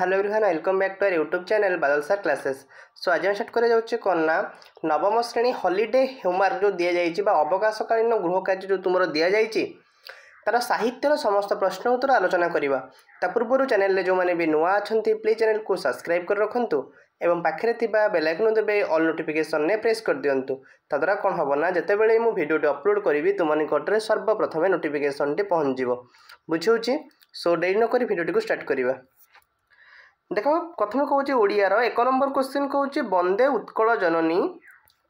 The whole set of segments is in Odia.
Hello everyone welcome back to our YouTube channel Badal sir classes. So आज हम स्टार्ट कर जाऊँ कौन ना नवम श्रेणी हॉलीडे होमवर्क जो दि जाइए अवकाशकालीन गृह कार्य जो तुम दि जाइए तार साहित्यर समस्त प्रश्न उत्तर आलोचना करवा। पूर्व चैनल जो मैंने भी नुआ अच्छा प्लीज चैनल को सब्सक्राइब कर रखु एवं पाखे बेल आइकन देवे ऑल नोटिफिकेशन ने प्रेस कर दिंतु। तद्वारा कौन हम ना जितेबाला मुझे भिडियो अपलोड करी तुम निकटने सर्वप्रथम नोटिफिकेशन टी पहुँच बुझे। सो डेरी नक भिडियो को स्टार्ट करवा। देख प्रथम कौच ओडियार 1 नंबर क्वेश्चन कौच वंदे उत्कल जननी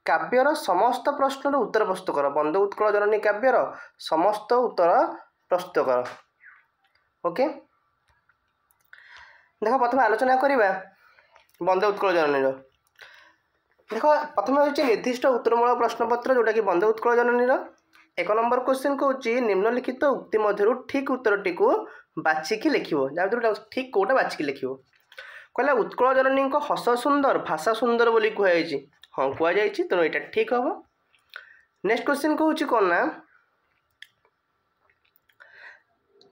काव्यर समस्त प्रश्नर उत्तर प्रस्तुत कर। वंदे उत्कल जननी काव्यर समस्त उत्तर प्रस्तुत कर। ओके देख प्रथम आलोचना करवा वंदे उत्कल जननी। देख प्रथम हूँ निर्दिष्ट उत्तरमूलक प्रश्नपत्र जोटा कि वंदे उत्कल जननी 1 नंबर क्वेश्चन कौच निम्नलिखित उक्ति मध्य ठीक उत्तरटी को बाछिकी लिख ठीक कौटा बाछिकी लिख कहला उत्कल जननी हस सुंदर भाषा सुंदर बोली कहुई। हाँ कहुई तेणु यहाँ ठीक हम। नेक्स्ट क्वेश्चन कौच कौन ना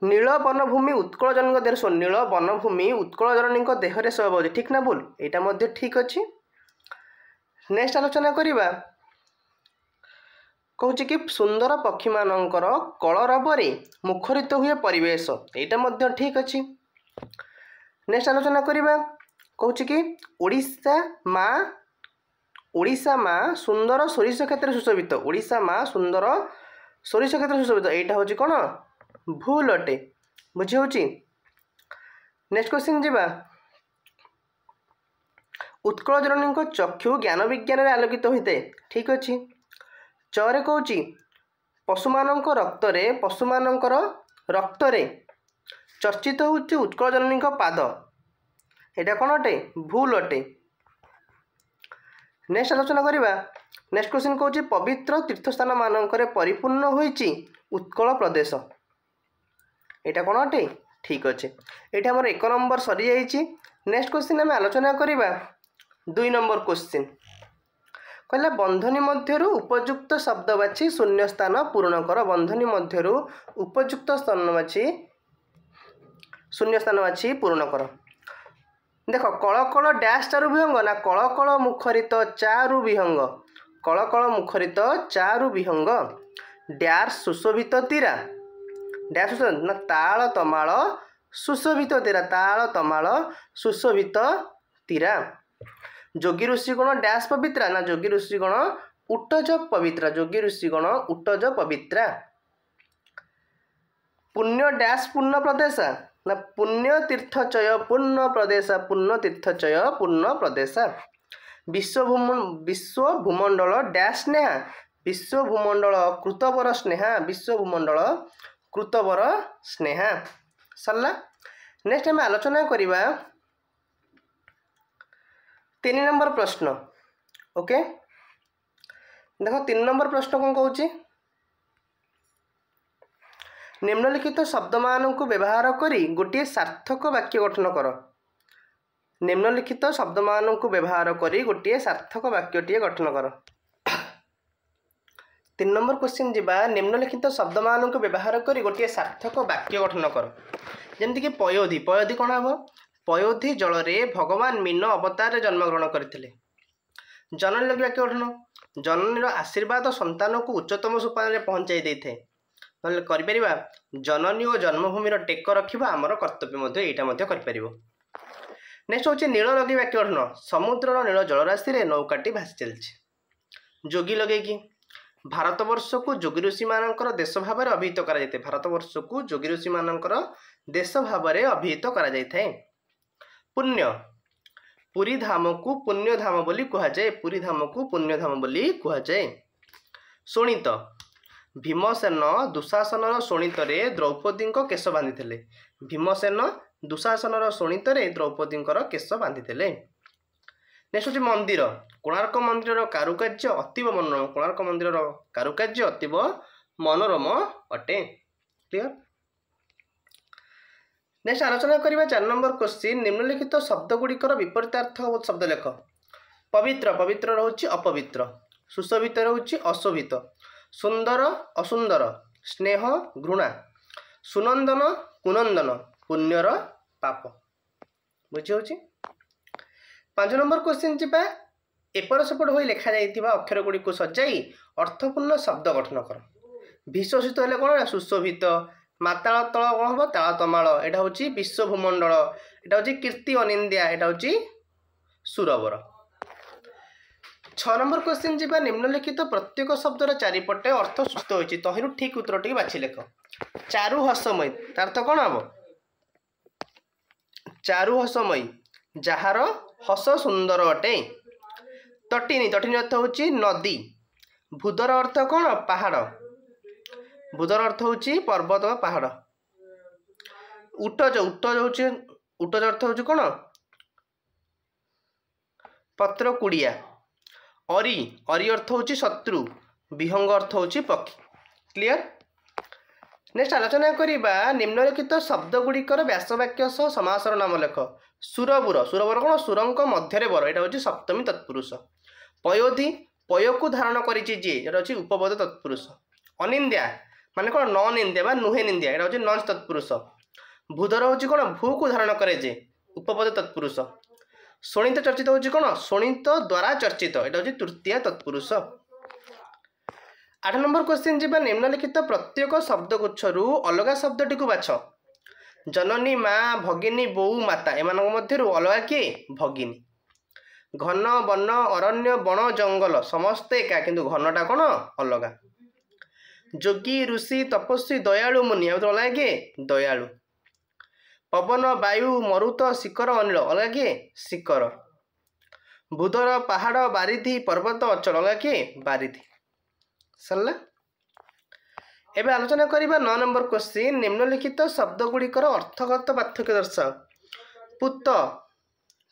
नील वनभूमि उत्कल जननी देह नील वनभूमि उत्कल जननी देहरे शोभा ठीक ना भूल यहाँ ठीक अच्छे। नेक्स्ट आलोचना करवा कौच कि सुंदर पक्षी मानकर कलरव मुखरित हुए परिवेश यहाँ ठीक अच्छे। नेक्स्ट आलोचना करवा कौच कि ओडिशा माँ सुंदर सोरिष क्षेत्र सुशोभित ओडिशा माँ सुंदर सोरिष क्षेत्र सुशोभित यहाँ हूँ कौन भूल अटे बुझी हूँ। नेक्स्ट क्वेश्चन जावा उत्कल जननी चक्षु ज्ञान विज्ञान आलोकित होता है ठीक अच्छे। चरे कौच पशुमानक रक्तरे चर्चित होउछि उत्कल जननी पाद यहाँ कौन अटे भूल अटे। नेक्स्ट आलोचना करवा नेक्स्ट क्वेश्चन कौच पवित्र तीर्थस्थान मानकर परिपूर्ण होइछि उत्कल प्रदेश यहाँ कौन अटे ठीक अच्छे। यहाँ आमर 1 नंबर सरी जाइए। नेक्स्ट क्वेश्चन आम आलोचना करवा 2 नंबर क्वेश्चन कहला बंधनी मध्यरु उपयुक्त शब्द बाछी शून्य स्थान पूर्ण कर। बंधनी मध्यरु उपयुक्त स्थान बाछी शून्य स्थान बाछी पूर्ण कर। देख कलकल डैश चारु विहंग ना कलकल मुखरित चारु विहंग कलकल मुखरित चारु विहंग डैश सुशोभित तीरा डैश सुशोभित ना ताल तमाल सुशोभित तीरा ताल तमाल सुशोभित तीरा। जोगी ऋषिगण डैश पवित्रा ना जोगी ऋषिगण उट्टज पवित्रा जोगी ऋषिगण उट्टज पवित्रा। पुण्य डैश पूर्ण प्रदेश ना पुण्य तीर्थचय पूर्ण प्रदेश पूर्ण तीर्थचय पूर्ण प्रदेश। विश्व भूमंडल डैश स्नेहा विश्व भूमंडल कृतवर स्नेहा विश्व भूमंडल कृतवर स्नेहा सरला। नेक्स्ट आम आलोचना करवा 3 नंबर प्रश्न। ओके देख 3 नंबर प्रश्न कौन कौच निम्नलिखित शब्द मान को व्यवहार करी गोटे सार्थक वाक्य गठन कर। निम्नलिखित शब्द मान को व्यवहार करी गोटे सार्थक वाक्यटीए गठन कर। 3 नंबर क्वेश्चन जीवा निम्नलिखित शब्द मान को व्यवहार करी गोटे सार्थक वाक्य गठन कर। जमती कि पयोधी पयोधी कौन हम पयोधी जल भगवान मीन अवतार जन्मग्रहण करते। जननी लगी वाक्य गठन जननीर आशीर्वाद संतान को उच्चतम सोपान में पहुँचाई देते ना जननी और जन्मभूमि टेक रखा आमर कर्तव्य यहाँ कर। नेक्स्ट हूँ नील लगे वाक्य गठन समुद्र नील जलराशि में नौकाटी भासी चलती। जोगी लगे भारतवर्ष को जोगी ऋषि मानकर देश भाव में अभिहित कर भारतवर्ष को जोगी ऋषि मानकर देश भाव में अभिहित कर। पुण्य पुरी धाम को पुण्य धाम बोली कहुए पुरी धाम को पुण्य धाम बोली कहुए। शोणित भीमसेन दुशासन शोणित द्रौपदी केश बांधि भीमसेन दुशासन शोणित द्रौपदी केश बांधि। नेक्स्ट हूँ मंदिर कोणार्क मंदिर कारुकार्य अतीव मनोरम कोणार्क मंदिर कारुकार्य अतीव मनोरम अटे क्लियर। नेक्स्ट आलोचना करवा 4 नंबर क्वेश्चन निम्नलिखित शब्द गुड़िकर विपरीतार्थ शब्द लेख। पवित्र पवित्र रोचे अपवित्र सुशोभित रोचे अशोभित सुंदर असुंदर स्नेह घृणा सुनंदन कुनंदन पुण्यर पाप बुझी होची 5 नंबर क्वेश्चन जीवा एपट सेपट हो लिखा जाइथिबा अक्षर गुडी को सजाई अर्थपूर्ण शब्द गठन कर विश्वसित हेले कोन सुशोभित माताल तल कोन हबो ताल तमाल एटा होची विश्व भूमंडल एटा होची कीर्ति अनिंद्या एटा होची सुरवर 6 नंबर क्वेश्चन जीवा निम्नलिखित प्रत्येक शब्दर चारिपटे अर्थ सूचित होची तहिरु ठीक उत्तरटी बाछि लेख चारु हसमय तार अर्थ कोन हबो चारु हसमय जहार हस सुंदर अटे तटिनी तटिनी अर्थ होची नदी भूदर अर्थ कोन पहाड़ भूदर अर्थ होची पर्वत पहाड़ उटज उटज होची उटज अर्थ होची कोन पत्र कुड़िया अरी अरी अर्थ होची शत्रु विहंग अर्थ होची पक्षी क्लियर नेक्स्ट आलोचना करिबा निम्नलिखित शब्द गुड़िकर व्यासवाक्य सह समासर नाम लेख सुरबुर सुरबुर कोन सुरंक मध्यरे बर एटा होची सप्तमी तत्पुरुष पयोधि पय को धारण करिछि जे एटा होची उपपद तत्पुरुष अनिंद्या माने कोन न निंद्या बा नुहे निंद्या एटा होची नंस तत्पुरुष भूधर होची कोन भू को धारण करे जे उपपद तत्पुरुष शोणित चर्चित होची कोन शोणित द्वारा चर्चित एटा होची तृतीय तत्पुरुष 8 नंबर क्वेश्चन जीवा निम्नलिखित प्रत्येक शब्दगुच्छरु अलगा शब्दटी को बाछ जननी माँ भगिनी बोऊ माता एमान मध्यरु अलगा किए भगिनी घन वन अरण्य बण जंगल समस्ते एका किंतु घनटा कोन अलगा जोगी ऋषि तपस्वी दयालु मुनि अलगा किए दयालु पवन वायु मरुत शिखर अनिल अलगा किए शिखर भूधर पहाड़ बारिधि पर्वत अचल अलगा किए बारिधि सरला एबे आलोचना करिबा 9 नंबर क्वेश्चन निम्नलिखित शब्द गुड़िकर अर्थगत पार्थक्य दर्शाओ पुत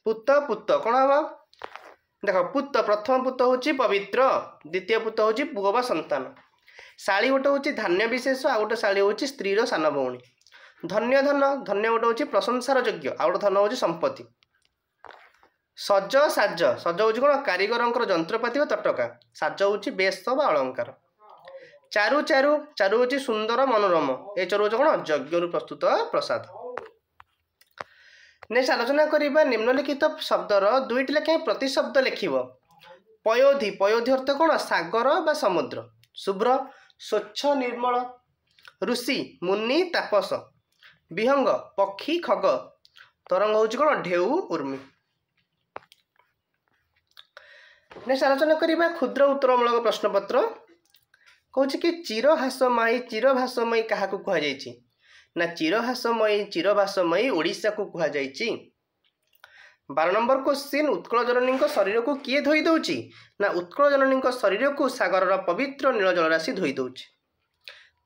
पुत पुत कोन हबा देखो पुत प्रथम पुत होची पवित्र द्वितीय पुत होची पुओ बा संतान शाली गोटे होची धान्य विशेष आ गोटे शाली होची स्त्री रो सान भौणी धन्य धन धन्य गोटे होची प्रशंसार योग्य आ गोटे धन होची संपत्ति सज साज सज होची कोन कारीगरंकर जंत्रपाति तटका साज होची बेस बा अलंकार चारु चारु चारु होची सुंदर मनोरम ए चारु होची कोन यज्ञ रु प्रस्तुत प्रसाद नेक्स्ट आलोचना करिबा निम्नलिखित शब्दर दुईटी लेखे प्रतिशब्द लिखिबो पयोधि पयोधि अर्थ कोन सागर बा समुद्र शुभ्र स्वच्छ निर्मल ऋषि मुनि तापस विहंग पक्षी खग तरंग होची कोन ढेउ उर्मी नेक्स्ट आलोचना करिबा क्षुद्र उत्तरमूलक प्रश्नपत्र कहूँ कि चिरभाषमयी क्या कह ना चिरभाषमयी ओडिशा को कह 12 नंबर क्वेश्चन उत्कल जननी शरीर को किए धोई दौची ना उत्कल जननी शरीर को सागर पवित्र नील जलराशि धोई दौची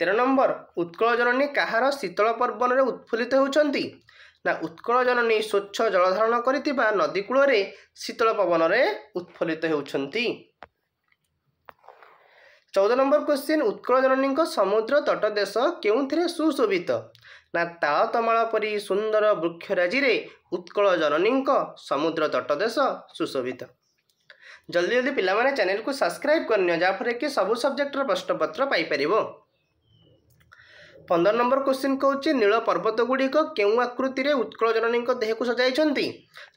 13 नंबर उत्कल जननी कहार शीतल पर्वन में उत्फुल्लित होती ना उत्कल जननी स्वच्छ जलधारण करितिबा नदी कूल शीतल पवन में उत्फुल्लित होती 14 नंबर क्वेश्चन उत्कल जननी समुद्र तटदेश केउथिरे सुशोभित ना ताल तमाल परी सुंदर वृक्षराजी रे उत्कल जननी समुद्र तटदेश सुशोभित जल्दी जल्दी पिला माने चैनल को सब्सक्राइब करनियो जाफरे कि सब सब्जेक्टर प्रश्नपत्र पाई परिबो 15 नंबर क्वेश्चन कहूँ नील पर्वत गुड़िक केउ आकृति रे उत्कल जननी देह को सजाई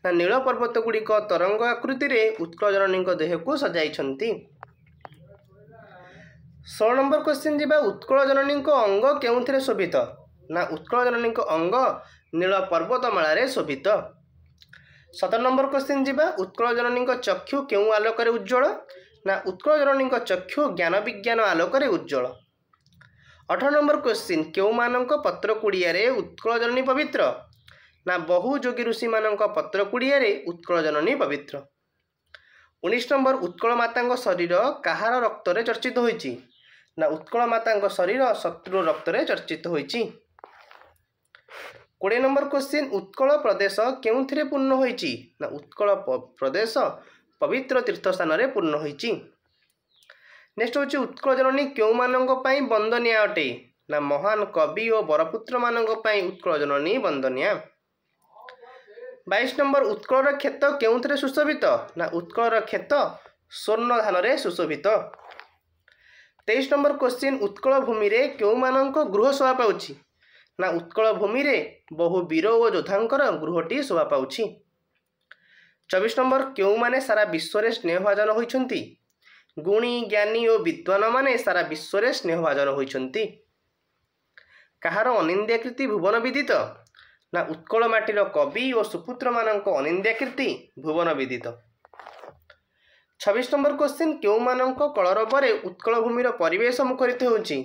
ना नील पर्वत गुड़िक तरंग आकृति रे उत्कल जननी देह को सजाई 16 नंबर क्वेश्चन जीवा उत्कल जननी अंग केउथिरे शोभित ना उत्कल जननी अंग नील पर्वतमाला रे शोभित 17 नंबर क्वेश्चन जीवा उत्कल जननी चक्षु केउ आलोक उज्ज्वल ना उत्कल जननी चक्षु ज्ञान विज्ञान आलोक उज्ज्वल 18 नंबर क्वेश्चन केउ मानक पत्र कुड़िया रे उत्कल जननी पवित्र ना बहु जोगी ऋषि मानक पत्र कुड़िया रे उत्कल जननी पवित्र 19 नंबर उत्कल माता शरीर कहार रक्त रे चर्चित होईची ना उत्कल माता शरीर शत्रु रक्त रे चर्चित होईची 20 नंबर क्वेश्चन उत्कल प्रदेश केउथिरे पूर्ण होईची ना उत्कल प्रदेश पवित्र तीर्थस्थान रे पूर्ण होईची नेक्स्ट होची उत्कल जननी केउ मानक पई वंदनीय अटे ना महान कवि और बरपुत्र मानक पई उत्कल जननी वंदनीय 22 नंबर उत्कल क्षेत केउथिरे सुशोभित ना उत्कल क्षेत स्वर्ण धान रे सुशोभित 23 नंबर क्वेश्चन उत्कल भूमि रे केउ मानक गृह शोभा पाउची ନା ଉତ୍କଳ ଭୂମିରେ ବହୁ ବୀର ଓ ଯୋଦ୍ଧାଙ୍କର ଗୃହଟି ଶୋଭା ପାଉଛି। 24 ନମ୍ବର, କେଉଁମାନେ ସାରା ବିଶ୍ୱରେ ସ୍ନେହଭାଜନ ହୋଇଛନ୍ତି? ଗୁଣୀ ଜ୍ଞାନୀ ଓ ବିଦ୍ୱାନମାନେ ସାରା ବିଶ୍ୱରେ ସ୍ନେହଭାଜନ ହୋଇଛନ୍ତି। କାହାର ଅନିନ୍ଦ୍ୟାକୀର୍ତ୍ତି ଭୁବନ ବିଦିତ? ନା ଉତ୍କଳ ମାଟିର କବି ଓ ସୁପୁତ୍ରମାନଙ୍କ ଅନିନ୍ଦ୍ୟାକୀର୍ତ୍ତି ଭୁବନ ବିଦିତ। 26 ନମ୍ବର କ୍ୱେଶ୍ଚିନ୍, କେଉଁମାନଙ୍କ କଳରବରେ ଉତ୍କଳ ଭୂମିର ପରିବେଶ ମୁଖରିତ ହେଉଛି?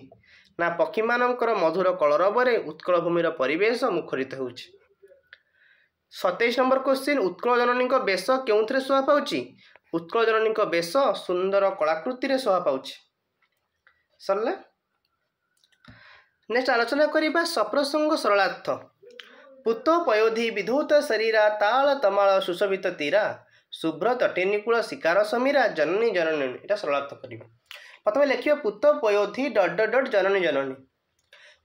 ନା ପକ୍ଷୀମାନଙ୍କର ମଧୁର କଳରବରେ ଉତ୍କଳ ଭୂମିର ପରିବେଶ ମୁଖରିତ ହେଉଛି। 27 ନମ୍ବର କ୍ୱେଶ୍ଚିନ୍, ଉତ୍କଳ ଜନନୀଙ୍କ ବେଶ କେଉଁଥିରେ ଶୋଭା ପାଉଛି? ଉତ୍କଳ ଜନନୀଙ୍କ ବେଶ ସୁନ୍ଦର କଳାକୃତିରେ ଶୋଭା ପାଉଛି। ସରିଲା। ନେକ୍ସଟ ଆଲୋଚନା କରିବା ସପ୍ରସଙ୍ଗ ସରଳାର୍ଥ। ପୂତ ପୟୋଧି ବିଧୌତ ଶରୀରା ତାଳ ତମାଳ ସୁଶୋଭିତ ତୀରା ଶୁଭ୍ର ତଟିନୀକୂଳ ଶିକାର ସମୀରା ଜନନୀ ଜନନୀ। এটা ସରଳାର୍ଥ କରିବା। ପ୍ରଥମେ ଲେଖିବା ପୂତ ପୟୋଧି ... ଜନନୀ ଜନନୀ।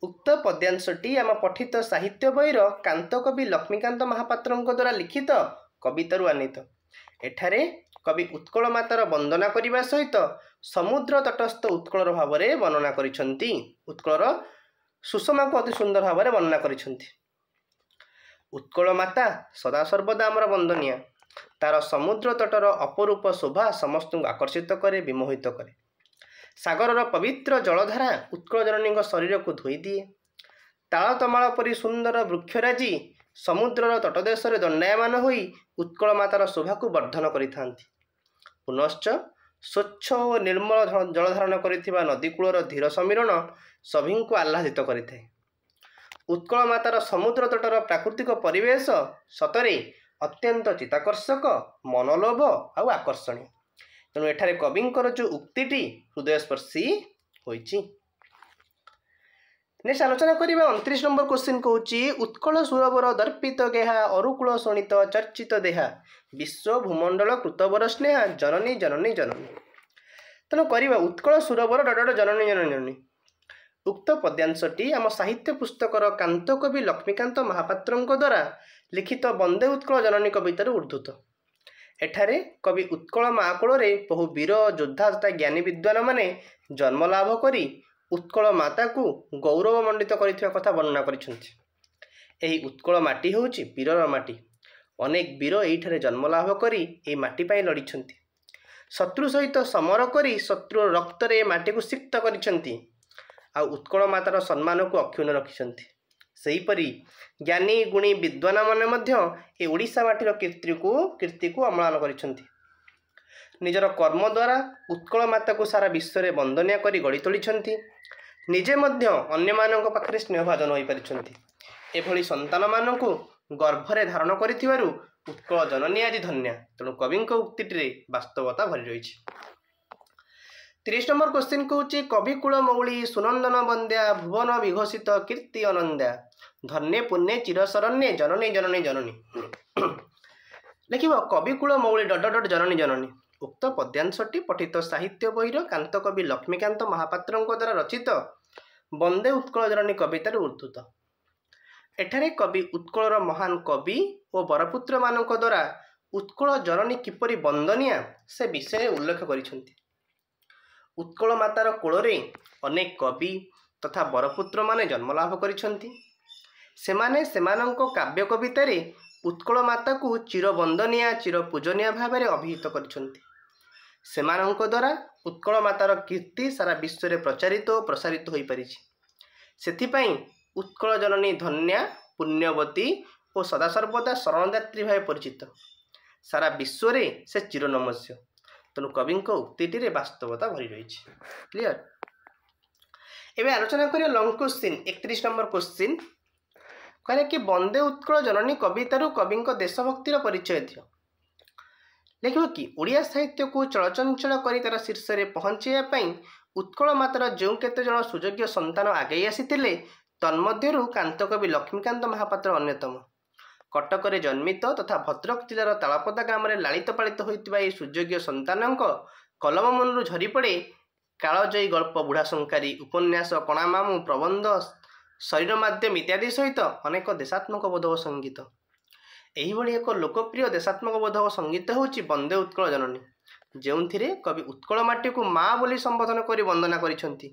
ଉକ୍ତ ପଦ୍ୟାଂଶଟି ଆମ ପଠିତ ସାହିତ୍ୟ ବହିର କାନ୍ତକବି ଲକ୍ଷ୍ମୀକାନ୍ତ ମହାପାତ୍ରଙ୍କ ଦ୍ୱାରା ଲିଖିତ କବିତାରୁ ଆନିତ। ଏଠାରେ କବି ଉତ୍କଳ ମାତାର ବନ୍ଦନା କରିବା ସହିତ ସମୁଦ୍ର ତଟସ୍ଥ ଉତ୍କଳର ଭାବରେ ବର୍ଣ୍ଣନା କରିଛନ୍ତି। ଉତ୍କଳର ସୁଷମାକୁ ଅତି ସୁନ୍ଦର ଭାବରେ ବର୍ଣ୍ଣନା କରିଛନ୍ତି। ଉତ୍କଳ ମାତା ସଦାସର୍ବଦା ଆମର ବନ୍ଦନୀୟ। ତାର ସମୁଦ୍ର ତଟର ଅପରୂପ ଶୋଭା ସମସ୍ତଙ୍କୁ ଆକର୍ଷିତ କରେ, ବିମୋହିତ କରେ। ସାଗରର ପବିତ୍ର ଜଳଧାରା ଉତ୍କଳ ଜନନୀଙ୍କ ଶରୀରକୁ ଧୋଇ ଦିଏ। ତାଳ ତମାଳ ପରି ସୁନ୍ଦର ବୃକ୍ଷରାଜି ସମୁଦ୍ରର ତଟଦେଶରେ ଦଣ୍ଡାୟମାନ ହୋଇ ଉତ୍କଳ ମାତାର ଶୋଭାକୁ ବର୍ଦ୍ଧନ କରିଥାନ୍ତି। ପୁନଶ୍ଚ ସ୍ୱଚ୍ଛ ଓ ନିର୍ମଳ ଜଳ ଧାରଣ କରିଥିବା ନଦୀକୂଳର ଧୀର ସମୀରଣ ସଭିଙ୍କୁ ଆହ୍ଲାଦିତ କରିଥାଏ। ଉତ୍କଳ ମାତାର ସମୁଦ୍ର ତଟର ପ୍ରାକୃତିକ ପରିବେଶ ସତରେ ଅତ୍ୟନ୍ତ ଚିତ୍ତାକର୍ଷକ, ମନଲୋଭ ଆଉ ଆକର୍ଷଣୀୟ। ତେଣୁ ଏଠାରେ କବିଙ୍କର ଯେଉଁ ଉକ୍ତିଟି ହୃଦୟସ୍ପର୍ଶୀ ହୋଇଛି। ନେକ୍ସଟ ଆଲୋଚନା କରିବା 29 ନମ୍ବର କ୍ୱେଶ୍ଚିନ୍ କହୁଛି, ଉତ୍କଳ ସୁରବର ଦର୍ପିତ ଗେହା ଅରୁକୁଳ ଶୋଣିତ ଚର୍ଚ୍ଚିତ ଦେହା ବିଶ୍ୱ ଭୂମଣ୍ଡଳ କୃତବର ସ୍ନେହା ଜନନୀ ଜନନୀ ଜନନୀ। ତେଣୁ କରିବା ଉତ୍କଳ ସୁରବର ... ଜନନୀ ଜନନୀ ଜନନୀ। ଉକ୍ତ ପଦ୍ୟାଂଶଟି ଆମ ସାହିତ୍ୟ ପୁସ୍ତକର କାନ୍ତକବି ଲକ୍ଷ୍ମୀକାନ୍ତ ମହାପାତ୍ରଙ୍କ ଦ୍ୱାରା ଲିଖିତ ବନ୍ଦେ ଉତ୍କଳ ଜନନୀ କବିତାରୁ ଉଦ୍ଧୃତ। ଏଠାରେ କବି ଉତ୍କଳ ମାକୋଳରେ ବହୁ ବୀର ଯୋଦ୍ଧା ତଥା ଜ୍ଞାନୀ ବିଦ୍ୱାନମାନେ ଜନ୍ମ ଲାଭ କରି ଉତ୍କଳ ମାତାକୁ ଗୌରବମଣ୍ଡିତ କରିଥିବା କଥା ବର୍ଣ୍ଣନା କରିଛନ୍ତି। ଏହି ଉତ୍କଳ ମାଟି ହେଉଛି ବୀରର ମାଟି। ଅନେକ ବୀର ଏଇଠାରେ ଜନ୍ମ ଲାଭ କରି ଏହି ମାଟି ପାଇଁ ଲଢ଼ିଛନ୍ତି। ଶତ୍ରୁ ସହିତ ସମର କରି ଶତ୍ରୁର ରକ୍ତରେ ଏ ମାଟିକୁ ସିକ୍ତ କରିଛନ୍ତି ଆଉ ଉତ୍କଳ ମାତାର ସମ୍ମାନକୁ ଅକ୍ଷୁଣ୍ଣ ରଖିଛନ୍ତି। ସେହିପରି ଜ୍ଞାନୀ ଗୁଣୀ ବିଦ୍ୱାନମାନେ ମଧ୍ୟ ଏ ଓଡ଼ିଶା ମାଟିର କୀର୍ତ୍ତିକୁ ଅମ୍ଳାନ କରିଛନ୍ତି। ନିଜର କର୍ମ ଦ୍ୱାରା ଉତ୍କଳ ମାତାକୁ ସାରା ବିଶ୍ୱରେ ବନ୍ଦନୀୟ କରି ଗଢ଼ି ତୋଳିଛନ୍ତି। ନିଜେ ମଧ୍ୟ ଅନ୍ୟମାନଙ୍କ ପାଖରେ ସ୍ନେହଭାଜନ ହୋଇପାରିଛନ୍ତି। ଏଭଳି ସନ୍ତାନମାନଙ୍କୁ ଗର୍ଭରେ ଧାରଣ କରିଥିବାରୁ ଉତ୍କଳ ଜନନୀ ଆଜି ଧନ୍ୟା। ତେଣୁ କବିଙ୍କ ଉକ୍ତିଟିରେ ବାସ୍ତବତା ଭରି ରହିଛି। 30 ନମ୍ବର କ୍ୱେଶ୍ଚିନ୍ କହୁଛି, କବିକୁଳ ମୌଳି ସୁନନ୍ଦନ ବନ୍ଦ୍ୟା ଭୁବନ ବିଘୋଷିତ କୀର୍ତ୍ତି ଅନନ୍ଦ୍ୟା ଧନ୍ୟେ ପୁଣ୍ୟେ ଚିରଶରଣ୍ୟେ ଜନନୀ ଜନନୀ ଜନନୀ। ଲେଖିବ କବିକୁଳ ମୌଳି ... ଜନନୀ ଜନନୀ। ଉକ୍ତ ପଦ୍ୟାଂଶଟି ପଠିତ ସାହିତ୍ୟ ବହିର କାନ୍ତକବି ଲକ୍ଷ୍ମୀକାନ୍ତ ମହାପାତ୍ରଙ୍କ ଦ୍ୱାରା ରଚିତ ବନ୍ଦେ ଉତ୍କଳ ଜନନୀ କବିତାରୁ ଉଦ୍ଧୃତ। ଏଠାରେ କବି ଉତ୍କଳର ମହାନ କବି ଓ ବରପୁତ୍ରମାନଙ୍କ ଦ୍ୱାରା ଉତ୍କଳ ଜନନୀ କିପରି ବନ୍ଦନୀୟା ସେ ବିଷୟରେ ଉଲ୍ଲେଖ କରିଛନ୍ତି। ଉତ୍କଳ ମାତାର କୋଳରେ ଅନେକ କବି ତଥା ବରପୁତ୍ରମାନେ ଜନ୍ମଲାଭ କରିଛନ୍ତି। ସେମାନେ ସେମାନଙ୍କ କାବ୍ୟ କବିତାରେ ଉତ୍କଳ ମାତାକୁ ଚିରବନ୍ଦନୀୟା ଚିରପୂଜନୀୟା ଭାବରେ ଅଭିହିତ କରିଛନ୍ତି। ସେମାନଙ୍କ ଦ୍ୱାରା ଉତ୍କଳ ମାତାର କୀର୍ତ୍ତି ସାରା ବିଶ୍ୱରେ ପ୍ରଚାରିତ ଓ ପ୍ରସାରିତ ହୋଇପାରିଛି। ସେଥିପାଇଁ ଉତ୍କଳ ଜନନୀ ଧନ୍ୟା, ପୁଣ୍ୟବତୀ ଓ ସଦାସର୍ବଦା ଶରଣଦାତ୍ରୀ ଭାବେ ପରିଚିତ। ସାରା ବିଶ୍ୱରେ ସେ ଚିରନମସ୍ୟ। ତେଣୁ କବିଙ୍କ ଉକ୍ତିଟିରେ ବାସ୍ତବତା ଭରି ରହିଛି। କ୍ଲିୟର। ଏବେ ଆଲୋଚନା କରିବା ଲଙ୍ଗ କ୍ୱେଶ୍ଚିନ୍ 31 ନମ୍ବର କ୍ୱେଶ୍ଚିନ୍। କହିଲେ କି ବନ୍ଦେ ଉତ୍କଳ ଜନନୀ କବିତାରୁ କବିଙ୍କ ଦେଶଭକ୍ତିର ପରିଚୟ ଦିଅ। ଲେଖିବ କି ଓଡ଼ିଆ ସାହିତ୍ୟକୁ ଚଳଚଞ୍ଚଳ କରି ତାର ଶୀର୍ଷରେ ପହଞ୍ଚାଇବା ପାଇଁ ଉତ୍କଳ ମାତାର ଯେଉଁ କେତେଜଣ ସୁଯୋଗ୍ୟ ସନ୍ତାନ ଆଗେଇ ଆସିଥିଲେ ତନ୍ମଧ୍ୟରୁ କାନ୍ତକବି ଲକ୍ଷ୍ମୀକାନ୍ତ ମହାପାତ୍ର ଅନ୍ୟତମ। କଟକରେ ଜନ୍ମିତ ତଥା ଭଦ୍ରକ ଜିଲ୍ଲାର ତାଳପଦା ଗ୍ରାମରେ ଲାଳିତ ପାଳିତ ହୋଇଥିବା ଏହି ସୁଯୋଗ୍ୟ ସନ୍ତାନଙ୍କ କଲମ ମନରୁ ଝରିପଡ଼େ କାଳଜୟୀ ଗଳ୍ପ, ବୁଢ଼ା ଶଙ୍କାରୀ, ଉପନ୍ୟାସ, କଣାମାମୁଁ, ପ୍ରବନ୍ଧ, ଶରୀର ମାଧ୍ୟମ ଇତ୍ୟାଦି ସହିତ ଅନେକ ଦେଶାତ୍ମକ ବୋଧକ ସଙ୍ଗୀତ। ଏହିଭଳି ଏକ ଲୋକପ୍ରିୟ ଦେଶାତ୍ମକ ବୋଧକ ସଙ୍ଗୀତ ହେଉଛି ବନ୍ଦେ ଉତ୍କଳ ଜନନୀ, ଯେଉଁଥିରେ କବି ଉତ୍କଳ ମାଟିକୁ ମା ବୋଲି ସମ୍ବୋଧନ କରି ବନ୍ଦନା କରିଛନ୍ତି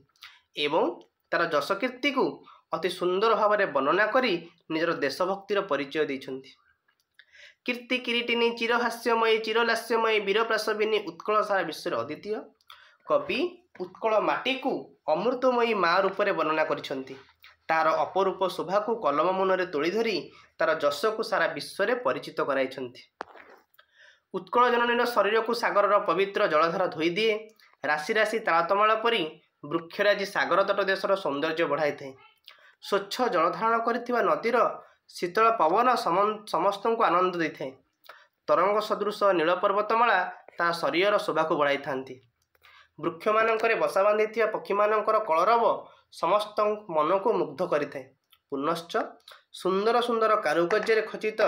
ଏବଂ ତାର ଯଶକୀର୍ତ୍ତିକୁ ଅତି ସୁନ୍ଦର ଭାବରେ ବର୍ଣ୍ଣନା କରି ନିଜର ଦେଶଭକ୍ତିର ପରିଚୟ ଦେଇଛନ୍ତି। କୀର୍ତ୍ତି କିରୀଟିନୀ ଚିରହାସ୍ୟମୟୀ ଚିରଲାସ୍ୟମୟୀ ବୀରପ୍ରାସବିନୀ ଉତ୍କଳ ସାରା ବିଶ୍ୱରେ ଅଦ୍ୱିତୀୟ। କବି ଉତ୍କଳ ମାଟିକୁ ଅମୃତମୟୀ ମା ରୂପରେ ବର୍ଣ୍ଣନା କରିଛନ୍ତି। ତାର ଅପରୂପ ଶୋଭାକୁ କଲମ ମୁନରେ ତୋଳି ଧରି ତାର ଯଶକୁ ସାରା ବିଶ୍ୱରେ ପରିଚିତ କରାଇଛନ୍ତି। ଉତ୍କଳ ଜନନୀର ଶରୀରକୁ ସାଗରର ପବିତ୍ର ଜଳଧାର ଧୋଇଦିଏ। ରାଶି ରାଶି ତାଳତମାଳ ପରି ବୃକ୍ଷରାଜି ସାଗର ତଟ ଦେଶର ସୌନ୍ଦର୍ଯ୍ୟ ବଢ଼ାଇଥାଏ। ସ୍ୱଚ୍ଛ ଜଳଧାରଣ କରିଥିବା ନଦୀର ଶୀତଳ ପବନ ସମସ୍ତଙ୍କୁ ଆନନ୍ଦ ଦେଇଥାଏ। ତରଙ୍ଗ ସଦୃଶ ନୀଳ ପର୍ବତମାଳା ତା ଶରୀରର ଶୋଭାକୁ ବଢ଼ାଇଥାନ୍ତି। ବୃକ୍ଷମାନଙ୍କରେ ବସା ବାନ୍ଧିଥିବା ପକ୍ଷୀମାନଙ୍କର କଳରବ ସମସ୍ତ ମନକୁ ମୁଗ୍ଧ କରିଥାଏ। ପୁନଶ୍ଚ ସୁନ୍ଦର ସୁନ୍ଦର କାରୁକାର୍ଯ୍ୟରେ ଖଚିତ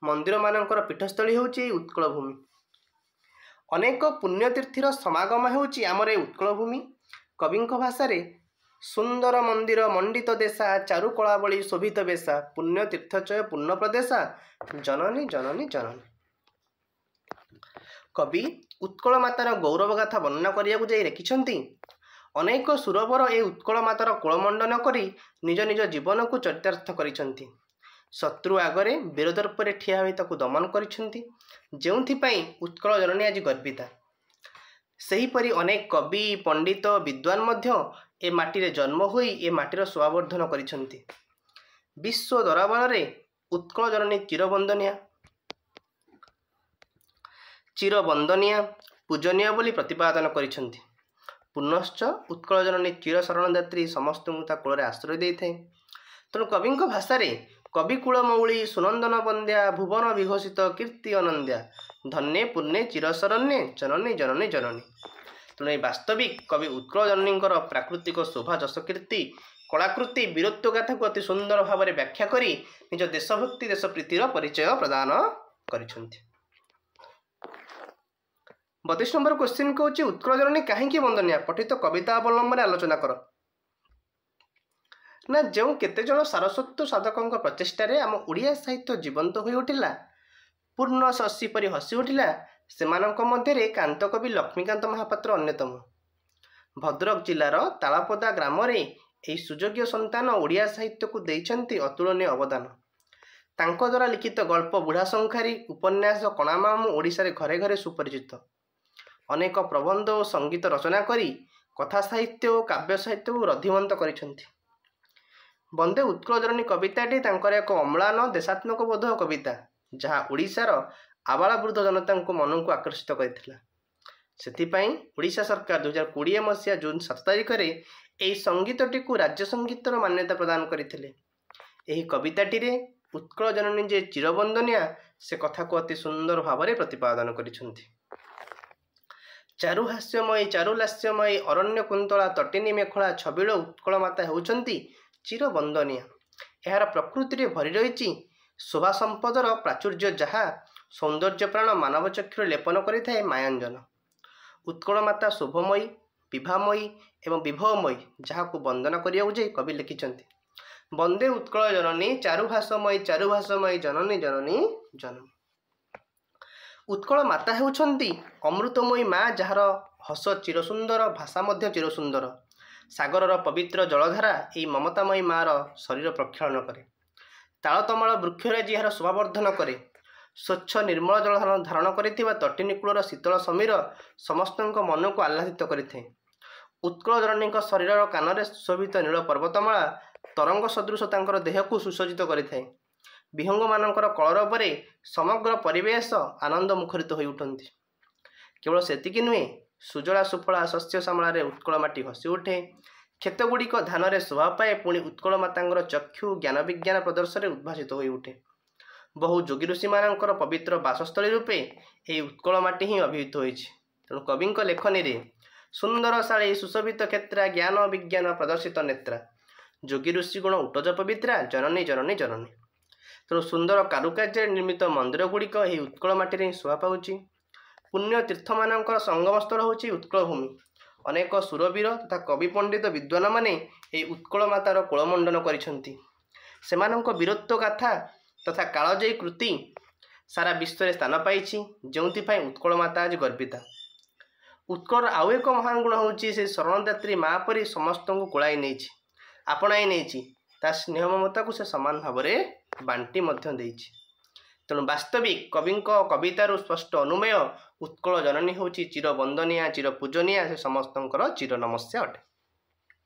ମନ୍ଦିରମାନଙ୍କର ପୀଠସ୍ଥଳୀ ହେଉଛି ଏହି ଉତ୍କଳ ଭୂମି। ଅନେକ ପୁଣ୍ୟତୀର୍ଥର ସମାଗମ ହେଉଛି ଆମର ଏହି ଉତ୍କଳ ଭୂମି। କବିଙ୍କ ଭାଷାରେ ସୁନ୍ଦର ମନ୍ଦିର ମଣ୍ଡିତ ଦେଶା ଚାରୁ କଳାବଳୀ ଶୋଭିତ ବେଶା ପୁଣ୍ୟ ତୀର୍ଥଚୟ ପୂର୍ଣ୍ଣ ପ୍ରଦେଶା ଜନନୀ ଜନନୀ ଜନନୀ। କବି ଉତ୍କଳ ମାତାର ଗୌରବ ଗାଥା ବର୍ଣ୍ଣନା କରିବାକୁ ଯାଇ ଲେଖିଛନ୍ତି, ଅନେକ ସୁରବର ଏ ଉତ୍କଳ ମାତାର କୋଳମଣ୍ଡନ କରି ନିଜ ନିଜ ଜୀବନକୁ ଚରିତାର୍ଥ କରିଛନ୍ତି। ଶତ୍ରୁ ଆଗରେ ବୀରଦର୍ପରେ ଠିଆ ହୋଇ ତାକୁ ଦମନ କରିଛନ୍ତି, ଯେଉଁଥିପାଇଁ ଉତ୍କଳ ଜନନୀ ଆଜି ଗର୍ବିତା। ସେହିପରି ଅନେକ କବି ପଣ୍ଡିତ ବିଦ୍ୱାନ ମଧ୍ୟ ଏ ମାଟିରେ ଜନ୍ମ ହୋଇ ଏ ମାଟିର ଶୋଭାବର୍ଦ୍ଧନ କରିଛନ୍ତି। ବିଶ୍ୱ ଦରବାରରେ ଉତ୍କଳ ଜନନୀ ଚିରବନ୍ଦନୀୟା ପୂଜନୀୟ ବୋଲି ପ୍ରତିପାଦନ କରିଛନ୍ତି। ପୁନଶ୍ଚ ଉତ୍କଳ ଜନନୀ ଚିର ଶରଣଦାତ୍ରୀ ସମସ୍ତଙ୍କୁ ତା କୋଳରେ ଆଶ୍ରୟ ଦେଇଥାଏ। ତେଣୁ କବିଙ୍କ ଭାଷାରେ କବିକୁଳ ମୌଳି ସୁନନ୍ଦନ ବନ୍ଦ୍ୟା ଭୁବନ ବିଘୋଷିତ କୀର୍ତ୍ତି ଅନନ୍ଦ୍ୟା ଧନ୍ୟେ ପୂର୍ଣ୍ଣେ ଚିରଶରଣ୍ୟେ ଜନନୀ ଜନନୀ ଜନନୀ। ତେଣୁ ଏହି ବାସ୍ତବିକ କବି ଉତ୍କଳ ଜନନୀଙ୍କର ପ୍ରାକୃତିକ ଶୋଭା ଯଶ କୀର୍ତ୍ତି କଳାକୃତି ବୀରତ୍ୱ ଗାଥାକୁ ଅତି ସୁନ୍ଦର ଭାବରେ ବ୍ୟାଖ୍ୟା କରି ନିଜ ଦେଶଭକ୍ତି ଦେଶପ୍ରୀତିର ପରିଚୟ ପ୍ରଦାନ କରିଛନ୍ତି। 32 ନମ୍ବର କ୍ୱେଶ୍ଚିନ୍ କହୁଛି ଉତ୍କଳ ଜନନୀ କାହିଁକି ବନ୍ଦନୀୟ? ପଠିତ କବିତା ଅବଲମ୍ବନରେ ଆଲୋଚନା କର। ନା ଯେଉଁ କେତେଜଣ ସାରସ୍ୱତ ସାଧକଙ୍କ ପ୍ରଚେଷ୍ଟାରେ ଆମ ଓଡ଼ିଆ ସାହିତ୍ୟ ଜୀବନ୍ତ ହୋଇ ଉଠିଲା, ପୂର୍ଣ୍ଣ ଶଶୀ ପରି ହସି ଉଠିଲା, ସେମାନଙ୍କ ମଧ୍ୟରେ କାନ୍ତକବି ଲକ୍ଷ୍ମୀକାନ୍ତ ମହାପାତ୍ର ଅନ୍ୟତମ। ଭଦ୍ରକ ଜିଲ୍ଲାର ତାଳପଦା ଗ୍ରାମରେ ଏହି ସୁଯୋଗ୍ୟ ସନ୍ତାନ ଓଡ଼ିଆ ସାହିତ୍ୟକୁ ଦେଇଛନ୍ତି ଅତୁଳନୀୟ ଅବଦାନ। ତାଙ୍କ ଦ୍ୱାରା ଲିଖିତ ଗଳ୍ପ ବୁଢ଼ା ଶଙ୍ଖାରୀ ଉପନ୍ୟାସ କଣାମାମୁଁ ଓଡ଼ିଶାରେ ଘରେ ଘରେ ସୁପରିଚିତ। ଅନେକ ପ୍ରବନ୍ଧ ଓ ସଙ୍ଗୀତ ରଚନା କରି କଥା ସାହିତ୍ୟ ଓ କାବ୍ୟ ସାହିତ୍ୟକୁ ରଧିମନ୍ତ କରିଛନ୍ତି। ବନ୍ଦେ ଉତ୍କଳ ଜନନୀ କବିତାଟି ତାଙ୍କର ଏକ ଅମ୍ଳାନ ଦେଶାତ୍ମକ ବୋଧ କବିତା, ଯାହା ଓଡ଼ିଶାର ଆବାଳବୃଦ୍ଧ ଜନତାଙ୍କ ମନକୁ ଆକର୍ଷିତ କରିଥିଲା। ସେଥିପାଇଁ ଓଡ଼ିଶା ସରକାର 2020 ମସିହା ଜୁନ୍ 7 ତାରିଖରେ ଏହି ସଙ୍ଗୀତଟିକୁ ରାଜ୍ୟ ସଙ୍ଗୀତର ମାନ୍ୟତା ପ୍ରଦାନ କରିଥିଲେ। ଏହି କବିତାଟିରେ ଉତ୍କଳ ଜନନୀ ଯେ ଚିରବନ୍ଦନୀୟା ସେ କଥାକୁ ଅତି ସୁନ୍ଦର ଭାବରେ ପ୍ରତିପାଦନ କରିଛନ୍ତି। ଚାରୁ ହାସ୍ୟମୟୀ ଚାରୁଲାସ୍ୟମୟୀ ଅରଣ୍ୟ କୁନ୍ତଳା ତଟିନୀ ମେଖଳା ଛବିଳ ଉତ୍କଳ ମାତା ହେଉଛନ୍ତି ଚିରବନ୍ଦନୀୟା। ଏହାର ପ୍ରକୃତିରେ ଭରି ରହିଛି ଶୋଭା ସମ୍ପଦର ପ୍ରାଚୁର୍ଯ୍ୟ, ଯାହା ସୌନ୍ଦର୍ଯ୍ୟ ପ୍ରାଣ ମାନବ ଚକ୍ଷୁରେ ଲେପନ କରିଥାଏ ମାୟାଞ୍ଜନ। ଉତ୍କଳ ମାତା ଶୋଭମୟୀ ବିଭାମୟୀ ଏବଂ ବିଭବମୟୀ, ଯାହାକୁ ବନ୍ଦନା କରିବାକୁ ଯାଇ କବି ଲେଖିଛନ୍ତି, ବନ୍ଦେ ଉତ୍କଳ ଜନନୀ ଚାରୁଭାଷମୟୀ ଚାରୁଭାଷମୟୀ ଜନନୀ ଜନନୀ ଜନନୀ। ଉତ୍କଳ ମାତା ହେଉଛନ୍ତି ଅମୃତମୟୀ ମା, ଯାହାର ହସ ଚିରସୁନ୍ଦର, ଭାଷା ମଧ୍ୟ ଚିରସୁନ୍ଦର। ସାଗରର ପବିତ୍ର ଜଳଧାରା ଏହି ମମତାମୟୀ ମାର ଶରୀର ପ୍ରକ୍ଷାଳନ କରେ। ତାଳତମାଳ ବୃକ୍ଷରାଜି ଏହାର ଶୋଭାବର୍ଦ୍ଧନ କରେ। ସ୍ୱଚ୍ଛ ନିର୍ମଳ ଜଳ ଧାରଣ କରିଥିବା ତଟିନୀ କୂଳର ଶୀତଳ ସମୀର ସମସ୍ତଙ୍କ ମନକୁ ଆହ୍ଲାଦିତ କରିଥାଏ। ଉତ୍କଳ ଜନନୀଙ୍କ ଶରୀରର କାନରେ ସୁଶୋଭିତ ନୀଳ ପର୍ବତମାଳା ତରଙ୍ଗ ସଦୃଶ ତାଙ୍କର ଦେହକୁ ସୁସଜ୍ଜିତ କରିଥାଏ। ବିହଙ୍ଗମାନଙ୍କର କଳରବରେ ସମଗ୍ର ପରିବେଶ ଆନନ୍ଦ ମୁଖରିତ ହୋଇ ଉଠନ୍ତି। କେବଳ ସେତିକି ନୁହେଁ, ସୁଜଳା ସୁଫଳା ଶସ୍ୟ ଶ୍ୟାମଳାରେ ଉତ୍କଳ ମାଟି ହସି ଉଠେ। କ୍ଷେତଗୁଡ଼ିକ ଧାନରେ ଶୋଭା ପାଏ, ପୁଣି ଉତ୍କଳ ମାତାଙ୍କର ଚକ୍ଷୁ ଜ୍ଞାନ ବିଜ୍ଞାନ ପ୍ରଦର୍ଶନରେ ଉଦ୍ଭାସିତ ହୋଇ ଉଠେ। ବହୁ ଯୋଗୀ ଋଷିମାନଙ୍କର ପବିତ୍ର ବାସସ୍ଥଳୀ ରୂପେ ଏହି ଉତ୍କଳ ମାଟି ହିଁ ଅଭିହିତ ହୋଇଛି। ତେଣୁ କବିଙ୍କ ଲେଖନୀରେ ସୁନ୍ଦର ଶାଳୀ ସୁଶୋଭିତ କ୍ଷେତ୍ରା ଜ୍ଞାନ ବିଜ୍ଞାନ ପ୍ରଦର୍ଶିତ ନେତ୍ରା ଯୋଗୀ ଋଷି ଗୁଣ ଉଟଜ ପବିତ୍ରା ଜନନୀ ଜନନୀ ଜନନୀ। ତେଣୁ ସୁନ୍ଦର କାରୁକାର୍ଯ୍ୟରେ ନିର୍ମିତ ମନ୍ଦିର ଗୁଡ଼ିକ ଏହି ଉତ୍କଳ ମାଟିରେ ହିଁ ଶୋଭା ପାଉଛି। ପୁଣ୍ୟ ତୀର୍ଥମାନଙ୍କର ସଙ୍ଗମସ୍ଥଳ ହେଉଛି ଉତ୍କଳ ଭୂମି। ଅନେକ ସୁରବୀର ତଥା କବି ପଣ୍ଡିତ ବିଦ୍ୱାନମାନେ ଏହି ଉତ୍କଳ ମାତାର କୋଳମଣ୍ଡନ କରିଛନ୍ତି। ସେମାନଙ୍କ ବୀରତ୍ୱ ଗାଥା ତଥା କାଳଜୟୀ କୃତି ସାରା ବିଶ୍ୱରେ ସ୍ଥାନ ପାଇଛି, ଯେଉଁଥିପାଇଁ ଉତ୍କଳ ମାତା ଆଜି ଗର୍ବିତା। ଉତ୍କଳର ଆଉ ଏକ ମହାନ ଗୁଣ ହେଉଛି ସେ ଶରଣଦାତ୍ରୀ ମା ପରି ସମସ୍ତଙ୍କୁ କୋଳାଇ ନେଇଛି, ଆପଣାଇ ନେଇଛି। ତା ତା ସ୍ନେହ ମମତାକୁ ସେ ସମାନ ଭାବରେ ବାଣ୍ଟି ମଧ୍ୟ ଦେଇଛି। ତେଣୁ ବାସ୍ତବିକ କବିଙ୍କ କବିତାରୁ ସ୍ପଷ୍ଟ ଅନୁମେୟ ଉତ୍କଳ ଜନନୀ ହେଉଛି ଚିର ବନ୍ଦନିଆ, ଚିର ପୂଜନୀୟା, ସେ ସମସ୍ତଙ୍କର ଚିର ନମସ୍ୟା ଅଟେ।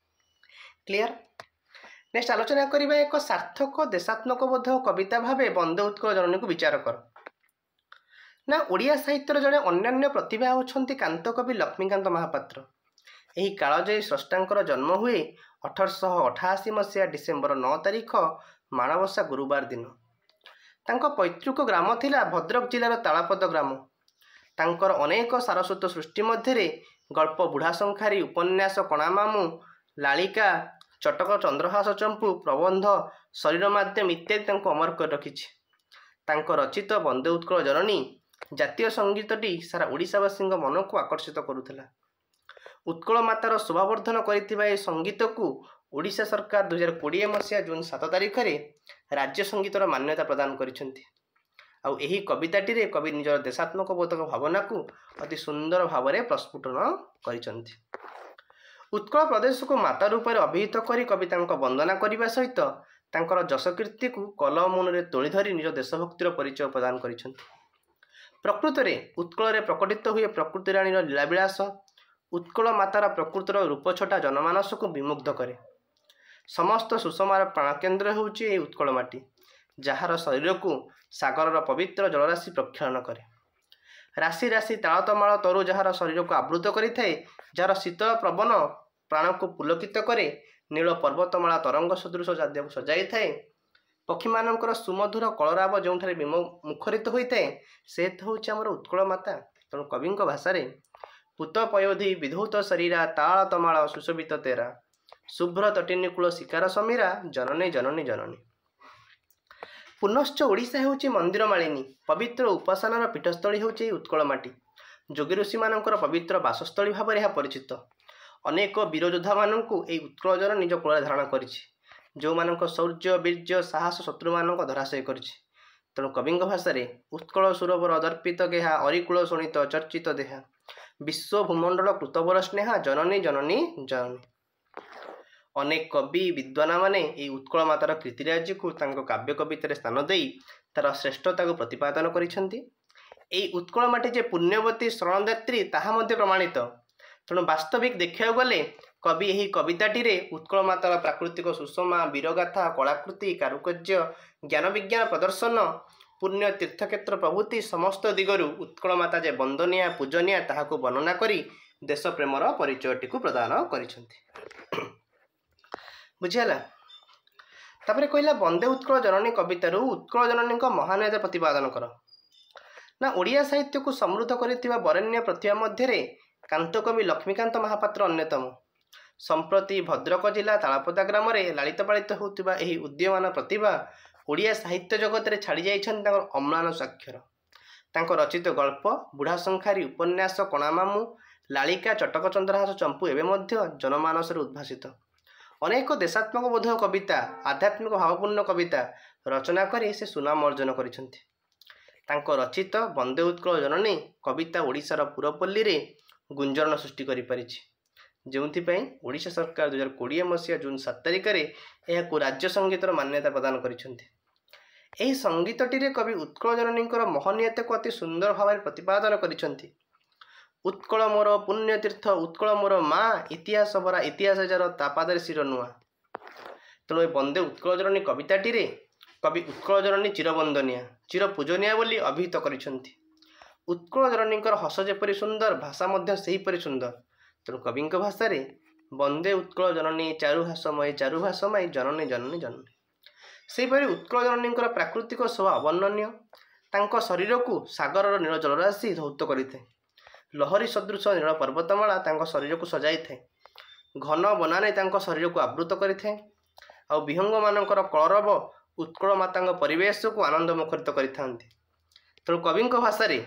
କ୍ଲିୟର? ନେକ୍ସଟ ଆଲୋଚନା କରିବା ଏକ ସାର୍ଥକ ଦେଶାତ୍ମକ ବୋଧ କବିତା ଭାବେ ବନ୍ଦେ ଉତ୍କଳ ଜନନୀକୁ ବିଚାର କର। ନା ଓଡ଼ିଆ ସାହିତ୍ୟର ଜଣେ ଅନ୍ୟାନ୍ୟ ପ୍ରତିଭା ହେଉଛନ୍ତି କାନ୍ତକବି ଲକ୍ଷ୍ମୀକାନ୍ତ ମହାପାତ୍ର। ଏହି କାଳଜୟୀ ସ୍ରଷ୍ଟାଙ୍କର ଜନ୍ମ ହୁଏ 1888 ମସିହା ଡିସେମ୍ବର 9 ତାରିଖ ମାଣବସା ଗୁରୁବାର ଦିନ। ତାଙ୍କ ପୈତୃକ ଗ୍ରାମ ଥିଲା ଭଦ୍ରକ ଜିଲ୍ଲାର ତାଳପଦ ଗ୍ରାମ। ତାଙ୍କର ଅନେକ ସାରସ୍ୱତ ସୃଷ୍ଟି ମଧ୍ୟରେ ଗଳ୍ପ ବୁଢ଼ା ଶଙ୍ଖାରୀ, ଉପନ୍ୟାସ କଣାମାମୁଁ, ଲାଳିକା, ଚଟକ ଚନ୍ଦ୍ରହାସ ଚମ୍ପୁ, ପ୍ରବନ୍ଧ ଶରୀର ମାଧ୍ୟମ ଇତ୍ୟାଦି ତାଙ୍କୁ ଅମର କରି ରଖିଛି। ତାଙ୍କ ରଚିତ ବନ୍ଦେ ଉତ୍କଳ ଜନନୀ ଜାତୀୟ ସଙ୍ଗୀତଟି ସାରା ଓଡ଼ିଶାବାସୀଙ୍କ ମନକୁ ଆକର୍ଷିତ କରୁଥିଲା। ଉତ୍କଳ ମାତାର ଶୋଭାବର୍ଦ୍ଧନ କରିଥିବା ଏହି ସଙ୍ଗୀତକୁ ଓଡ଼ିଶା ସରକାର 2020 ମସିହା ଜୁନ 7 ତାରିଖରେ ରାଜ୍ୟ ସଙ୍ଗୀତର ମାନ୍ୟତା ପ୍ରଦାନ କରିଛନ୍ତି। ଆଉ ଏହି କବିତାଟିରେ କବି ନିଜର ଦେଶାତ୍ମକ ବୋଧକ ଭାବନାକୁ ଅତି ସୁନ୍ଦର ଭାବରେ ପ୍ରସ୍ଫୁଟନ କରିଛନ୍ତି। ଉତ୍କଳ ପ୍ରଦେଶକୁ ମାତା ରୂପରେ ଅଭିହିତ କରି କବି ତାଙ୍କ ବନ୍ଦନା କରିବା ସହିତ ତାଙ୍କର ଯଶକୀର୍ତ୍ତିକୁ କଲମ ମୁନରେ ତୋଳି ଧରି ନିଜ ଦେଶଭକ୍ତିର ପରିଚୟ ପ୍ରଦାନ କରିଛନ୍ତି। ପ୍ରକୃତରେ ଉତ୍କଳରେ ପ୍ରକଟିତ ହୁଏ ପ୍ରକୃତି ରାଣୀର ଲୀଳାବିଳାସ। ଉତ୍କଳ ମାତାର ପ୍ରକୃତିର ରୂପଛଟା ଜନମାନସକୁ ବିମୁଗ୍ଧ କରେ। ସମସ୍ତ ସୁଷମାର ପ୍ରାଣକେନ୍ଦ୍ର ହେଉଛି ଏହି ଉତ୍କଳ ମାଟି, ଯାହାର ଶରୀରକୁ ସାଗରର ପବିତ୍ର ଜଳରାଶି ପ୍ରକ୍ଷାଳନ କରେ। ରାଶି ରାଶି ତାଳତମାଳ ତରୁ ଯାହାର ଶରୀରକୁ ଆବୃତ କରିଥାଏ, ଯାହାର ଶୀତଳ ପବନ ପ୍ରାଣକୁ ପୁଲକିତ କରେ, ନୀଳ ପର୍ବତମାଳା ତରଙ୍ଗ ସଦୃଶ ଜାଦ୍ୟକୁ ସଜାଇଥାଏ, ପକ୍ଷୀମାନଙ୍କର ସୁମଧୁର କଳରାବ ଯେଉଁଠାରେ ମୁଖରିତ ହୋଇଥାଏ, ସେ ହେଉଛି ଆମର ଉତ୍କଳ ମାତା। ତେଣୁ କବିଙ୍କ ଭାଷାରେ ପୂତ ପୟୋଧି ବିଧୌତ ଶରୀରା ତାଳ ତମାଳ ସୁଶୋଭିତ ତେରା ଶୁଭ୍ର ତଟିନୀ କୂଳ ଶିକାର ସମୀରା ଜନନୀ ଜନନୀ ଜନନୀ। ପୁନଶ୍ଚ ଓଡ଼ିଶା ହେଉଛି ମନ୍ଦିର ମାଳିନୀ। ପବିତ୍ର ଉପାସନାର ପୀଠସ୍ଥଳୀ ହେଉଛି ଏହି ଉତ୍କଳ ମାଟି। ଯୋଗୀ ଋଷିମାନଙ୍କର ପବିତ୍ର ବାସସ୍ଥଳୀ ଭାବରେ ଏହା ପରିଚିତ। ଅନେକ ବୀରଯୋଦ୍ଧାମାନଙ୍କୁ ଏହି ଉତ୍କଳ ଜଳ ନିଜ କୂଳରେ ଧାରଣ କରିଛି, ଯେଉଁମାନଙ୍କ ଶୌର୍ଯ୍ୟ ବୀର୍ଯ୍ୟ ସାହସ ଶତ୍ରୁମାନଙ୍କ ଧରାଶୟ କରିଛି। ତେଣୁ କବିଙ୍କ ଭାଷାରେ ଉତ୍କଳ ସୁରବର ଦର୍ପିତ ଗେହା ଅରିକୁଳ ଶୋଣିତ ଚର୍ଚ୍ଚିତ ଦେହା ବିଶ୍ୱ ଭୂମଣ୍ଡଳ କୃତବର ସ୍ନେହା ଜନନୀ ଜନନୀ ଜନନୀ। ଅନେକ କବି ବିଦ୍ୱାନମାନେ ଏହି ଉତ୍କଳ ମାତାର କୀର୍ତ୍ତିରାଜିକୁ ତାଙ୍କ କାବ୍ୟ କବିତାରେ ସ୍ଥାନ ଦେଇ ତାର ଶ୍ରେଷ୍ଠତାକୁ ପ୍ରତିପାଦନ କରିଛନ୍ତି। ଏହି ଉତ୍କଳ ମାଟି ଯେ ପୁଣ୍ୟବତୀ ଶରଣଦାତ୍ରୀ ତାହା ମଧ୍ୟ ପ୍ରମାଣିତ। ତେଣୁ ବାସ୍ତବିକ ଦେଖିବାକୁ ଗଲେ କବି ଏହି କବିତାଟିରେ ଉତ୍କଳ ମାତାର ପ୍ରାକୃତିକ ସୁଷମା, ବୀରଗାଥା, କଳାକୃତି, କାରୁକାର୍ଯ୍ୟ, ଜ୍ଞାନ ବିଜ୍ଞାନ ପ୍ରଦର୍ଶନ, ପୁଣ୍ୟ ତୀର୍ଥକ୍ଷେତ୍ର ପ୍ରଭୃତି ସମସ୍ତ ଦିଗରୁ ଉତ୍କଳ ମାତା ଯେ ବନ୍ଦନୀୟା ପୂଜନୀୟା ତାହାକୁ ବର୍ଣ୍ଣନା କରି ଦେଶ ପ୍ରେମର ପରିଚୟଟିକୁ ପ୍ରଦାନ କରିଛନ୍ତି। ବୁଝିହେଲା? ତାପରେ କହିଲା ବନ୍ଦେ ଉତ୍କଳ ଜନନୀ କବିତାରୁ ଉତ୍କଳ ଜନନୀଙ୍କ ମହାନୀୟତା ପ୍ରତିପାଦନ କର। ନା ଓଡ଼ିଆ ସାହିତ୍ୟକୁ ସମୃଦ୍ଧ କରିଥିବା ବରେଣ୍ୟ ପ୍ରତିଭା ମଧ୍ୟରେ କାନ୍ତକବି ଲକ୍ଷ୍ମୀକାନ୍ତ ମହାପାତ୍ର ଅନ୍ୟତମ। ସମ୍ପ୍ରତି ଭଦ୍ରକ ଜିଲ୍ଲା ତାଳପଦା ଗ୍ରାମରେ ଲାଳିତ ପାଳିତ ହେଉଥିବା ଏହି ଉଦୀୟମାନ ପ୍ରତିଭା ଓଡ଼ିଆ ସାହିତ୍ୟ ଜଗତରେ ଛାଡ଼ି ଯାଇଛନ୍ତି ତାଙ୍କର ଅମ୍ଳାନ ସ୍ୱାକ୍ଷର। ତାଙ୍କ ରଚିତ ଗଳ୍ପ ବୁଢ଼ା ଶଙ୍ଖାରୀ, ଉପନ୍ୟାସ କଣାମାମୁଁ, ଲାଳିକା, ଚଟକ ଚନ୍ଦ୍ରହାସ ଚମ୍ପୁ ଏବେ ମଧ୍ୟ ଜନମାନସରେ ଉଦ୍ଭାସିତ। ଅନେକ ଦେଶାତ୍ମକ ବୋଧକ କବିତା, ଆଧ୍ୟାତ୍ମିକ ଭାବପୂର୍ଣ୍ଣ କବିତା ରଚନା କରି ସେ ସୁନାମ ଅର୍ଜନ କରିଛନ୍ତି। ତାଙ୍କ ରଚିତ ବନ୍ଦେ ଉତ୍କଳ ଜନନୀ କବିତା ଓଡ଼ିଶାର ପୁରପଲ୍ଲୀରେ ଗୁଞ୍ଜରଣ ସୃଷ୍ଟି କରିପାରିଛି, ଯେଉଁଥିପାଇଁ ଓଡ଼ିଶା ସରକାର 2020 ମସିହା ଜୁନ 7 ତାରିଖରେ ଏହାକୁ ରାଜ୍ୟ ସଙ୍ଗୀତର ମାନ୍ୟତା ପ୍ରଦାନ କରିଛନ୍ତି। ଏହି ସଙ୍ଗୀତଟିରେ କବି ଉତ୍କଳ ଜନନୀଙ୍କର ମହନୀୟତାକୁ ଅତି ସୁନ୍ଦର ଭାବରେ ପ୍ରତିପାଦନ କରିଛନ୍ତି। ଉତ୍କଳ ମୋର ପୁଣ୍ୟତୀର୍ଥ, ଉତ୍କଳ ମୋର ମା, ଇତିହାସ ଭରା ଇତିହାସ ଯାର ତା ପାଦରେ ଶିର ନୂଆ। ତେଣୁ ଏ ବନ୍ଦେ ଉତ୍କଳ ଜନନୀ କବିତାଟିରେ କବି ଉତ୍କଳ ଜନନୀ ଚିରବନ୍ଦନିଆ, ଚିର ପୂଜନୀୟା ବୋଲି ଅଭିହିତ କରିଛନ୍ତି। ଉତ୍କଳ ଜନନୀଙ୍କର ହସ ଯେପରି ସୁନ୍ଦର, ଭାଷା ମଧ୍ୟ ସେହିପରି ସୁନ୍ଦର। ତେଣୁ କବିଙ୍କ ଭାଷାରେ ବନ୍ଦେ ଉତ୍କଳ ଜନନୀ ଚାରୁଭାଷମୟୀ ଚାରୁଭାଷମୟୀ ଜନନୀ ଜନନୀ ଜନନୀ। ସେହିପରି ଉତ୍କଳ ଜନନୀଙ୍କର ପ୍ରାକୃତିକ ଶୋଭା ଅବର୍ଣ୍ଣନୀୟ। ତାଙ୍କ ଶରୀରକୁ ସାଗରର ନୀଳ ଜଳରାଶି ଧୌତ କରିଥାଏ। ଲହରୀ ସଦୃଶ ନୀଳ ପର୍ବତମାଳା ତାଙ୍କ ଶରୀରକୁ ସଜାଇଥାଏ। ଘନ ବନାନୀ ତାଙ୍କ ଶରୀରକୁ ଆବୃତ କରିଥାଏ। ଆଉ ବିହଙ୍ଗମାନଙ୍କର କଳରବ ଉତ୍କଳ ମାତାଙ୍କ ପରିବେଶକୁ ଆନନ୍ଦ ମୁଖରିତ କରିଥାନ୍ତି। ତେଣୁ କବିଙ୍କ ଭାଷାରେ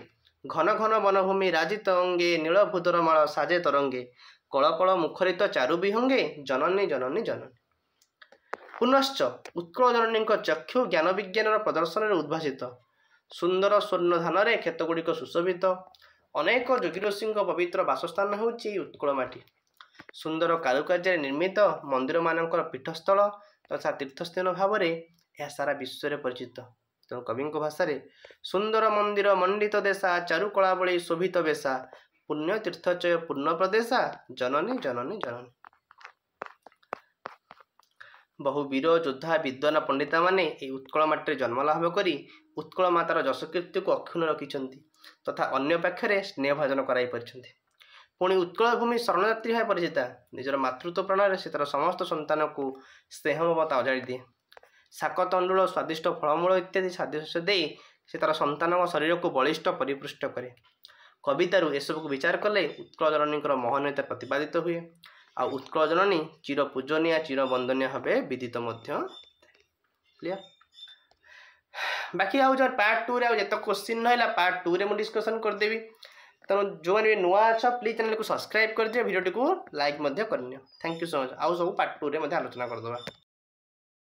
ଘନ ଘନ ବନଭୂମି ରାଜିତ ଅଙ୍ଗେ ନୀଳ ଭୂଧରମାଳ ସାଜେ ତରଙ୍ଗେ କଳକଳ ମୁଖରିତ ଚାରୁ ବିହଙ୍ଗେ ଜନନୀ ଜନନୀ ଜନନୀ। ପୁନଶ୍ଚ ଉତ୍କଳ ଜନନୀଙ୍କ ଚକ୍ଷୁ ଜ୍ଞାନ ବିଜ୍ଞାନର ପ୍ରଦର୍ଶନରେ ଉଦ୍ଭାସିତ। ସୁନ୍ଦର ସ୍ୱର୍ଣ୍ଣ ଧାନରେ କ୍ଷେତଗୁଡ଼ିକ ସୁଶୋଭିତ। ଅନେକ ଯୋଗୀ ଋଷିଙ୍କ ପବିତ୍ର ବାସସ୍ଥାନ ହେଉଛି ଏହି ଉତ୍କଳ ମାଟି। ସୁନ୍ଦର କାରୁକାର୍ଯ୍ୟରେ ନିର୍ମିତ ମନ୍ଦିରମାନଙ୍କର ପୀଠସ୍ଥଳ, तथा तीर्थस्थान भाव में सारा विश्व में परिचित। तेणु कवि भाषा सुंदर मंदिर मंडित देशा चारुकलावली शोभित बेशा पुण्य तीर्थचय पूर्ण प्रदेशा जननी जननी जननी। बहु वीर योद्धा विद्वान पंडिता माने उत्कल माटी जन्म लाभ करी उत्कल मातार जशकीर्ति को अक्षुण्ण रखिंट तथा अन्य पाखे स्नेह भाजन कराई परिछंती। पुणी उत्कल भूमि शरणयात्री भाव परिचिता। निजर मातृत्व प्राण से तार समस्त संतान को स्नेह ममता अजाड़ी दिए। शाक तंडुल स्वादिष्ट फलमूल इत्यादि खाद्यशस्य दे से तार संतान शरीर को बलिष्ठ परिपृष्ट करे। कवितारू एसबू को विचार कले उत्कल जननी महानता प्रतिपादित हुए। आ उत्कल जननी चिर पूजनीय चिर वंदनीय भाव विदित क्लियर। बाकी आउ जो पार्ट 2 रे जिते क्वेश्चन रहा पार्ट 2 रे मुझे डिस्कसन करदेवी। तेणु जो मैंने नुआ अच्छा प्लीज चैनल को सब्सक्राइब कर दिए वीडियो को लाइक करनी। Thank you so much. आउ सब पार्ट 2 रे आलोचना करदे।